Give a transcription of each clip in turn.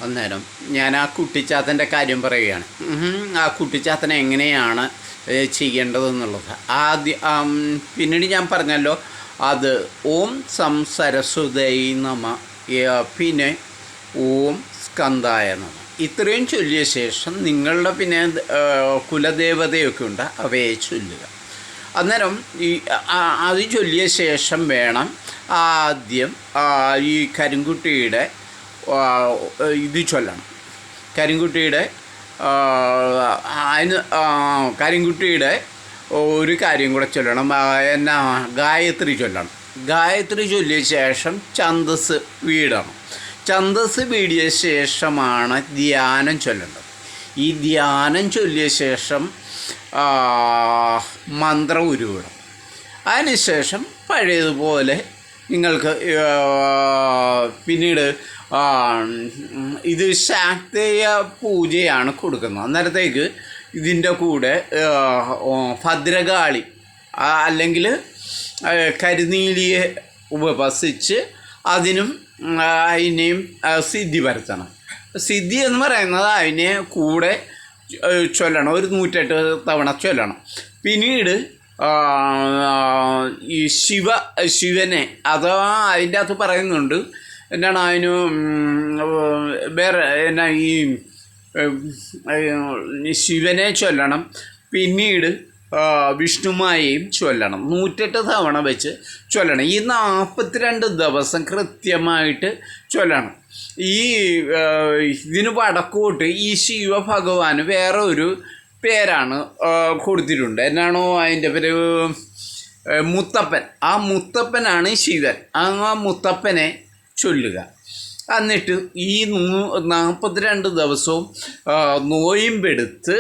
അന്നേരം ഞാൻ ആ കുട്ടിച്ചാത്തൻ്റെ കാര്യം പറയുകയാണ്. ആ കുട്ടിച്ചാത്തനെ എങ്ങനെയാണ് ചെയ്യേണ്ടതെന്നുള്ളത് പിന്നീട് ഞാൻ പറഞ്ഞല്ലോ. അത് ഓം സം സരസ്വതൈ നമ, പിന്നെ ഓം സ്കന്ധായ നമ, ഇത്രയും ചൊല്ലിയ ശേഷം നിങ്ങളുടെ പിന്നെ കുലദേവതയൊക്കെ ഉണ്ട്, അവയെ ചൊല്ലുക. അന്നേരം അത് ചൊല്ലിയ ശേഷം വേണം ആദ്യം ഈ കരിങ്കുട്ടിയുടെ ഇത് ചൊല്ലണം. കരിങ്കുട്ടിയുടെ ഒരു കാര്യം കൂടെ ചൊല്ലണം. ഗായത്രി ചൊല്ലണം. ഗായത്രി ചൊല്ലിയ ശേഷം ഛന്ദസ് വീടണം. ഛന്ദസ് വീടിയ ശേഷമാണ് ധ്യാനം ചൊല്ലേണ്ടത്. ഈ ധ്യാനം ചൊല്ലിയ ശേഷം മന്ത്രം ഉരുവിടണം. അതിനുശേഷം പഴയതുപോലെ നിങ്ങൾക്ക് പിന്നീട് ഇത് ശാക്തേയ പൂജയാണ് കൊടുക്കുന്നത്. അന്നേരത്തേക്ക് ഇതിൻ്റെ കൂടെ ഭദ്രകാളി അല്ലെങ്കിൽ കരിനീലിയെ ഉപവസിച്ച് അതിനെയും സിദ്ധി വരുത്തണം. സിദ്ധി എന്ന് പറയുന്നത് അതിനെ കൂടെ ചൊല്ലണം, ഒരു 108 തവണ ചൊല്ലണം. പിന്നീട് ഈ ശിവനെ അഥവാ അതിൻ്റെ അകത്ത് പറയുന്നുണ്ട്, എന്താണ് അതിന് വേറെ ഈ ശിവനെ ചൊല്ലണം. പിന്നീട് വിഷ്ണുമായെയും ചൊല്ലണം. 108 തവണ വെച്ച് ചൊല്ലണം. ഈ 42 ദിവസം കൃത്യമായിട്ട് ചൊല്ലണം. ഈ ഇതിന് വടക്കോട്ട് ഈ ശിവഭഗവാന് വേറെ ഒരു പേരാണ് കൊടുത്തിട്ടുണ്ട്. എന്നാണോ അതിൻ്റെ പേര്? മുത്തപ്പൻ. ആ മുത്തപ്പനാണ് ശിവൻ. ആ മുത്തപ്പനെ ചൊല്ലുക. എന്നിട്ട് ഈ 42 ദിവസവും നോയമ്പെടുത്ത്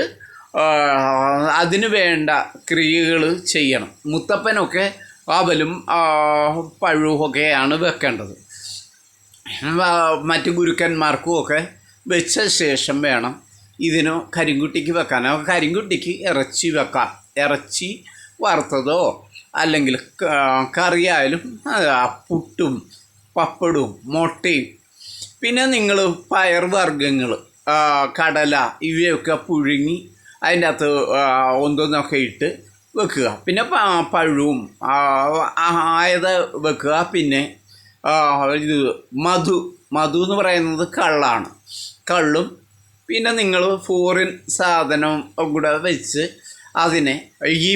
അതിന് വേണ്ട ക്രിയകൾ ചെയ്യണം. മുത്തപ്പനൊക്കെ അവലും പഴുവൊക്കെയാണ് വെക്കേണ്ടത്. മറ്റു ഗുരുക്കന്മാർക്കുമൊക്കെ വെച്ച ശേഷം വേണം ഇതിന് കരിങ്കുട്ടിക്ക് വെക്കാൻ. കരിങ്കുട്ടിക്ക് ഇറച്ചി വെക്കാം. ഇറച്ചി വറുത്തതോ അല്ലെങ്കിൽ കറിയായാലും പുട്ടും പപ്പടവും മുട്ടയും പിന്നെ നിങ്ങൾ പയർവർഗ്ഗങ്ങൾ കടല ഇവയൊക്കെ പുഴുങ്ങി അതിൻ്റെ അകത്ത് ഒന്നൊക്കെ ഇട്ട് വെക്കുക. പിന്നെ പഴവും ആയത് വെക്കുക. പിന്നെ ഇത് മധു എന്ന് പറയുന്നത് കള്ളാണ്. കള്ളും പിന്നെ നിങ്ങൾ ഫോറിൻ സാധനം കൂടെ വെച്ച് അതിനെ ഈ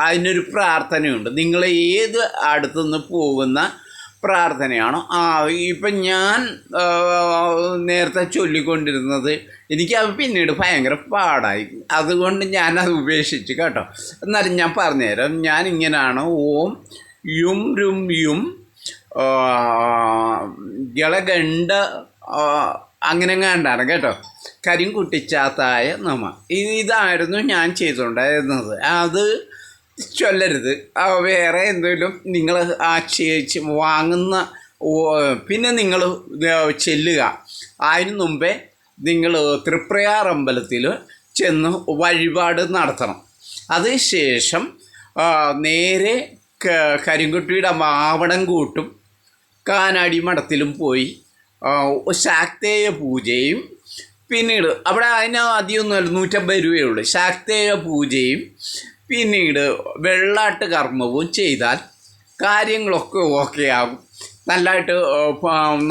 അതിനൊരു പ്രാർത്ഥനയുണ്ട്. നിങ്ങൾ ഏത് അടുത്തുനിന്ന് പോകുന്ന പ്രാർത്ഥനയാണോ ഇപ്പം ഞാൻ നേരത്തെ ചൊല്ലിക്കൊണ്ടിരുന്നത് എനിക്കത് പിന്നീട് ഭയങ്കര പാടായി. അതുകൊണ്ട് ഞാനത് ഉപേക്ഷിച്ച് കേട്ടോ. എന്നാലും ഞാൻ പറഞ്ഞുതരാം. ഞാനിങ്ങനെയാണ് ഓം യും രും യും ഗളഗണ്ഡ അങ്ങനെ കണ്ടാണ് കേട്ടോ. കരിങ്കുട്ടിച്ചാത്തായ നമ. ഇതായിരുന്നു ഞാൻ ചെയ്തുകൊണ്ടായിരുന്നത്. അത് ചൊല്ലരുത്. വേറെ എന്തെങ്കിലും നിങ്ങൾ വാങ്ങുന്ന പിന്നെ നിങ്ങൾ ചെല്ലുക. അതിന് മുമ്പേ നിങ്ങൾ തൃപ്രയാർ അമ്പലത്തിൽ ചെന്ന് വഴിപാട് നടത്തണം. അതിനുശേഷം നേരെ കരിങ്കുട്ടിയുടെ മാവടം കൂട്ടും കാനാടി മഠത്തിലും പോയി ശാക്തേയ പൂജയും പിന്നീട് അവിടെ അതിന് അധികമൊന്നുമല്ല 150 രൂപയുള്ളൂ. ശാക്തേയ പൂജയും പിന്നീട് വെള്ളാട്ട് കർമ്മവും ചെയ്താൽ കാര്യങ്ങളൊക്കെ ഓക്കെ ആകും. നല്ലതായിട്ട്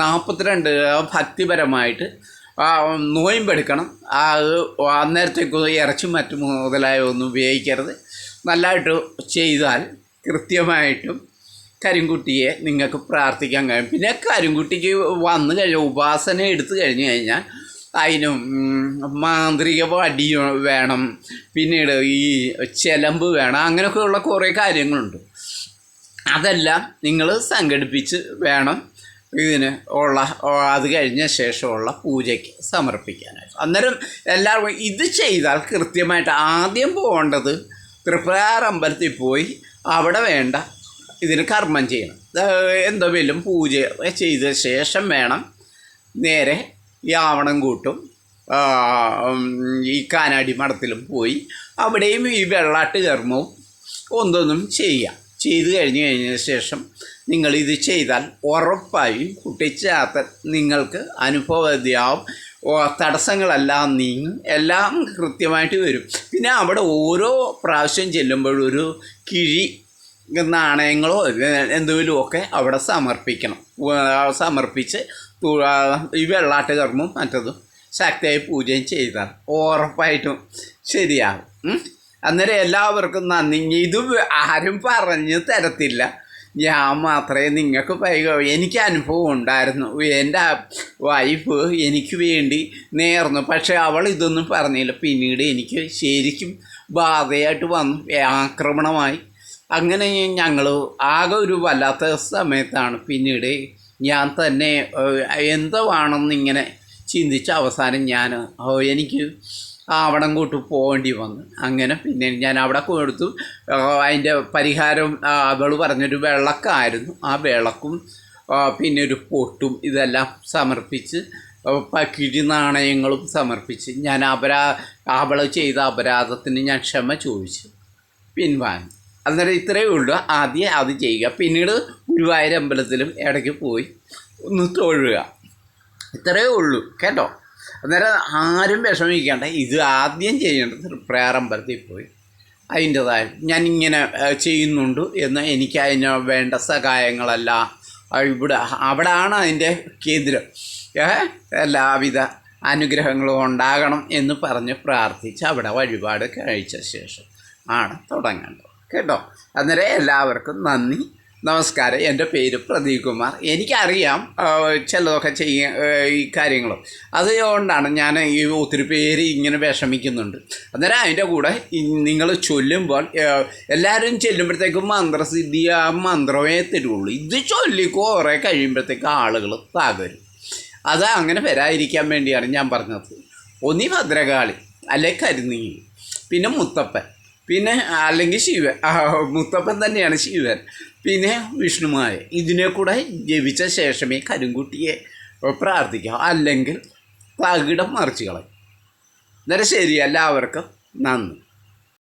42 ഭക്തിപരമായിട്ട് നോയമ്പെടുക്കണം. അത് അന്നേരത്തേക്ക് ഇറച്ചി മറ്റും മുതലായ ഒന്നും ഉപയോഗിക്കരുത്. നല്ലതായിട്ട് ചെയ്താൽ കൃത്യമായിട്ടും കരിങ്കുട്ടിയെ നിങ്ങൾക്ക് പ്രാർത്ഥിക്കാൻ കഴിയും. പിന്നെ കരിങ്കുട്ടിക്ക് വന്നു കഴിഞ്ഞാൽ ഉപാസന എടുത്തു കഴിഞ്ഞ് കഴിഞ്ഞാൽ അതിനും മാന്ത്രിക വടി വേണം. പിന്നീട് ഈ ചെലമ്പ് വേണം. അങ്ങനെയൊക്കെയുള്ള കുറേ കാര്യങ്ങളുണ്ട്. അതെല്ലാം നിങ്ങൾ സംഘടിപ്പിച്ച് വേണം ഇതിന് അത് കഴിഞ്ഞ ശേഷമുള്ള പൂജയ്ക്ക് സമർപ്പിക്കാനായിട്ട്. അന്നേരം എല്ലാവർക്കും ഇത് ചെയ്താൽ കൃത്യമായിട്ട് ആദ്യം പോകേണ്ടത് തൃപ്രയാർ അമ്പലത്തിൽ പോയി അവിടെ വേണ്ട ഇതിന് കർമ്മം ചെയ്യണം. എന്തെങ്കിലും പൂജ ചെയ്ത ശേഷം വേണം നേരെ യാവണം കൂട്ടും ഈ കാനാടി മഠത്തിലും പോയി അവിടെയും ഈ വെള്ളാട്ട് കർമ്മവും ഒന്നൊന്നും ചെയ്യാം. ചെയ്തു കഴിഞ്ഞ ശേഷം നിങ്ങളിത് ചെയ്താൽ ഉറപ്പായും കുട്ടിച്ചാത്തൻ നിങ്ങൾക്ക് അനുഭവവേദ്യമാവും. തടസ്സങ്ങളെല്ലാം നീങ്ങും, എല്ലാം കൃത്യമായിട്ട് വരും. പിന്നെ അവിടെ ഓരോ പ്രാവശ്യം ചെല്ലുമ്പോഴൊരു ഒരു കിഴി നാണയങ്ങളോ എന്തെങ്കിലുമൊക്കെ അവിടെ സമർപ്പിച്ച് ഈ വെള്ളാട്ട് കർമ്മവും മറ്റതും ശക്തിയായി പൂജയും ചെയ്താൽ ഉറപ്പായിട്ടും ശരിയാകും. അന്നേരം എല്ലാവർക്കും നന്ദി. ഇത് ആരും പറഞ്ഞു തരത്തില്ല, ഞാൻ മാത്രമേ നിങ്ങൾക്ക് എനിക്ക് അനുഭവം ഉണ്ടായിരുന്നു. എൻ്റെ വൈഫ് എനിക്ക് വേണ്ടി നേർന്നു, പക്ഷേ അവൾ ഇതൊന്നും പറഞ്ഞില്ല. പിന്നീട് എനിക്ക് ശരിക്കും ബാധയായിട്ട് വന്നു, ആക്രമണമായി. അങ്ങനെ ഞങ്ങൾ ആകെ ഒരു വല്ലാത്ത സമയത്താണ് പിന്നീട് ഞാൻ തന്നെ എന്താണെന്നിങ്ങനെ ചിന്തിച്ച അവസാനം എനിക്ക് അവിടം കൂട്ട് പോകേണ്ടി വന്നു. അങ്ങനെ പിന്നെ ഞാൻ അവിടെ കൊടുത്തു. അതിൻ്റെ പരിഹാരം അവൾ പറഞ്ഞൊരു വിളക്കായിരുന്നു. ആ വിളക്കും പിന്നെ ഒരു പൊട്ടും ഇതെല്ലാം സമർപ്പിച്ച് കിഴി നാണയങ്ങളും സമർപ്പിച്ച് ഞാൻ അവൾ ചെയ്ത അപരാധത്തിന് ഞാൻ ക്ഷമ ചോദിച്ചു, പിൻവാങ്ങി. അന്നേരം ഇത്രയേ ഉള്ളൂ. ആദ്യം അത് ചെയ്യുക, പിന്നീട് ഗുരുവായൂർ അമ്പലത്തിലും ഇടയ്ക്ക് പോയി ഒന്ന് തൊഴുക. ഇത്രയേ ഉള്ളൂ കേട്ടോ. അന്നേരം ആരും വിഷമിക്കേണ്ട. ഇത് ആദ്യം ചെയ്യേണ്ടത് തൃപ്രയാറമ്പലത്തിൽ പോയി അതിൻ്റെതായ ഞാനിങ്ങനെ ചെയ്യുന്നുണ്ട് എന്ന് എനിക്ക് അതിന് വേണ്ട സഹായങ്ങളെല്ലാം അവിടെയാണ് അതിൻ്റെ കേന്ദ്രം. എല്ലാവിധ അനുഗ്രഹങ്ങളും ഉണ്ടാകണം എന്ന് പറഞ്ഞ് പ്രാർത്ഥിച്ച് അവിടെ വഴിപാട് കഴിച്ച ശേഷം ആണ് തുടങ്ങേണ്ടത് കേട്ടോ. അന്നേരം എല്ലാവർക്കും നന്ദി, നമസ്കാരം. എൻ്റെ പേര് പ്രദീപ് കുമാർ. എനിക്കറിയാം ചിലതൊക്കെ ഈ കാര്യങ്ങളും അതുകൊണ്ടാണ് ഞാൻ ഈ ഒത്തിരി പേര് ഇങ്ങനെ വിഷമിക്കുന്നുണ്ട്. അന്നേരം അതിൻ്റെ കൂടെ നിങ്ങൾ ചൊല്ലുമ്പോൾ എല്ലാവരും ചെല്ലുമ്പോഴത്തേക്കും മന്ത്രസിദ്ധി ആ മന്ത്രമേ തരുള്ളൂ. ഇത് ചൊല്ലി കുറേ കഴിയുമ്പോഴത്തേക്ക് ആളുകൾ തകരും. അത് അങ്ങനെ വരാതിരിക്കാൻ വേണ്ടിയാണ് ഞാൻ പറഞ്ഞത്. ഒന്നി ഭദ്രകാളി, അല്ലെ കരിനീൽ, പിന്നെ മുത്തപ്പൻ, പിന്നെ അല്ലെങ്കിൽ ശിവൻ. മുത്തപ്പൻ തന്നെയാണ് ശിവൻ, പിന്നെ വിഷ്ണുമായ. ഇതിനെ കൂടെ ജപിച്ച ശേഷമേ കരിങ്കുട്ടിയെ പ്രാർത്ഥിക്കാം, അല്ലെങ്കിൽ തകിടം മറിച്ച് കളയും. അന്നേരം ശരി, എല്ലാവർക്കും നന്ദി.